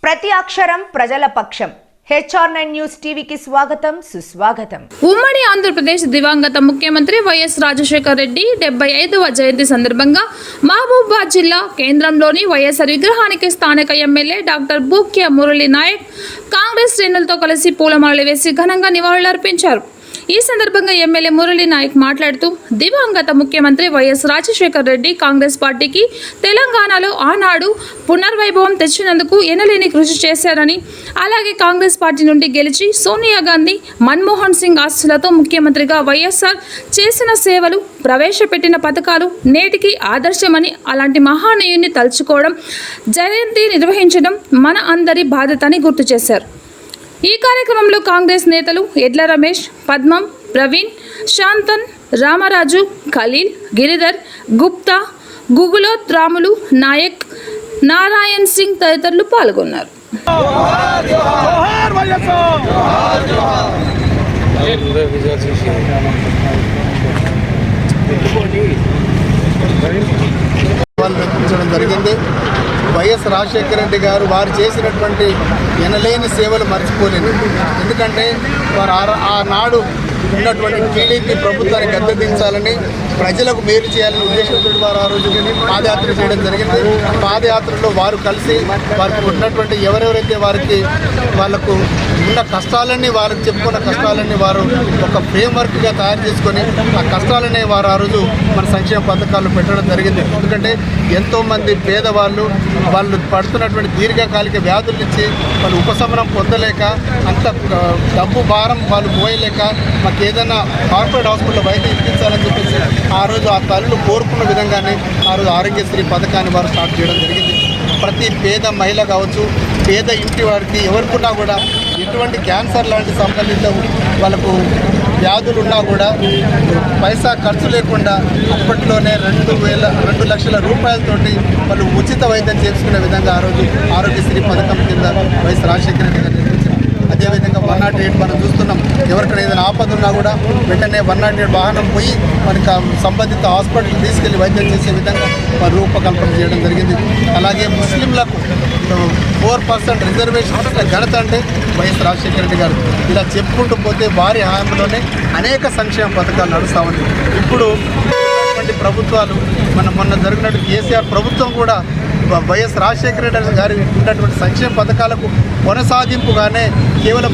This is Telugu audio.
ప్రతి అక్షరం ప్రజల పక్షం. HR9 న్యూస్ టీవీకి స్వాగతం సుస్వాగతం. ఉమ్మడి ఆంధ్రప్రదేశ్ దివంగత ముఖ్యమంత్రి వైఎస్ రాజశేఖర్ రెడ్డి 75వ జయంతి సందర్భంగా మహబూబాబాద్ జిల్లా కేంద్రంలోని వైఎస్ఆర్ విగ్రహానికి స్థానిక ఎమ్మెల్యే డాక్టర్ బూక్య మురళీ నాయక్ కాంగ్రెస్ శ్రేణులతో కలిసి పూలమాలలు వేసి ఘనంగా నివాళులర్పించారు. ఈ సందర్భంగా ఎమ్మెల్యే మురళీ నాయక్ మాట్లాడుతూ దివంగత ముఖ్యమంత్రి వైఎస్ రాజశేఖర్ రెడ్డి కాంగ్రెస్ పార్టీకి తెలంగాణలో ఆనాడు పునర్వైభవం తెచ్చినందుకు ఎనలేని కృషి చేశారని, అలాగే కాంగ్రెస్ పార్టీ నుండి గెలిచి సోనియా గాంధీ, మన్మోహన్ సింగ్ ఆస్తులతో ముఖ్యమంత్రిగా వైఎస్ఆర్ చేసిన సేవలు, ప్రవేశపెట్టిన పథకాలు నేటికి ఆదర్శమని, అలాంటి మహానీయుని తలుచుకోవడం, జయంతి నిర్వహించడం మన అందరి బాధ్యత అని గుర్తు చేశారు. ఈ కార్యక్రమంలో కాంగ్రెస్ నేతలు ఎడ్ల రమేష్, పద్మం, ప్రవీణ్, శాంతన్, రామరాజు, ఖలీల్, గిరిధర్, గుప్తా, గుగులోత్ రాములు, నాయక్, నారాయణ్ సింగ్ తదితరులు పాల్గొన్నారు. జరిగింది. వైఎస్ రాజశేఖర రెడ్డి గారు వారు చేసినటువంటి ఎనలేని సేవలు మర్చిపోలేదు. ఎందుకంటే వారు ఆనాడు ఉన్నటువంటి టీడీపీ ప్రభుత్వాన్ని గద్దెదించాలని, ప్రజలకు మేలు చేయాలని ఉద్దేశంతో వారు ఆ రోజు పాదయాత్ర చేయడం జరిగింది. పాదయాత్రలో వారు కలిసి వారికి ఉన్నటువంటి ఎవరెవరైతే వాళ్ళకు ఉన్న కష్టాలన్నీ, వారికి చెప్పుకున్న కష్టాలన్నీ వారు ఒక ఫ్రేమ్వర్క్గా తయారు చేసుకొని ఆ కష్టాలనే వారు ఆ రోజు మన సంక్షేమ పథకాలు పెట్టడం జరిగింది. ఎందుకంటే ఎంతోమంది పేదవాళ్ళు వాళ్ళు పడుతున్నటువంటి దీర్ఘకాలిక వ్యాధుల నుంచి వాళ్ళు ఉపశమనం పొందలేక, అంత డబ్బు భారం వాళ్ళు మోయలేక మాకు ఏదైనా కార్పొరేట్ హాస్పిటల్లో వైద్యం ఇప్పించాలని చెప్పేసి ఆ రోజు ఆ తల్లులు కోరుకున్న విధంగానే ఆ రోజు ఆరోగ్యశ్రీ పథకాన్ని వారు స్టార్ట్ చేయడం జరిగింది. ప్రతి పేద మహిళ కావచ్చు, పేద ఇంటి వారికి ఎవరికున్నా కూడా ఎటువంటి క్యాన్సర్ లాంటి సంబంధిత వాళ్ళకు వ్యాధులు ఉన్నా కూడా పైసా ఖర్చు లేకుండా అప్పట్లోనే 2 లక్షల రూపాయలతోటి వాళ్ళు ఉచిత వైద్యం చేసుకునే విధంగా ఆ రోజు ఆరోగ్యశ్రీ పథకం కింద వైఎస్ రాజశేఖర రెడ్డి గారు నిర్మించారు. అదేవిధంగా 108 మనం చూస్తున్నాం. ఎవరికైనా ఏదైనా ఆపద ఉన్నా కూడా వెంటనే 108 వాహనం పోయి మనకి సంబంధిత హాస్పిటల్ తీసుకెళ్లి వైద్యం చేసే విధంగా వారు రూపకల్పన చేయడం జరిగింది. అలాగే ముస్లింలకు 4% రిజర్వేషన్ ఘనత అంటే వైఎస్ రాజశేఖర రెడ్డి గారు. ఇలా చెప్పుకుంటూ పోతే వారి హయాంలోనే అనేక సంక్షేమ పథకాలు నడుస్తూ ఉన్నాయి. ఇప్పుడు ప్రభుత్వాలు మొన్న జరిగినట్టు కేసీఆర్ ప్రభుత్వం కూడా వైఎస్ రాజశేఖర రెడ్డి గారి ఉన్నటువంటి సంక్షేమ పథకాలకు కొనసాగింపుగానే కేవలం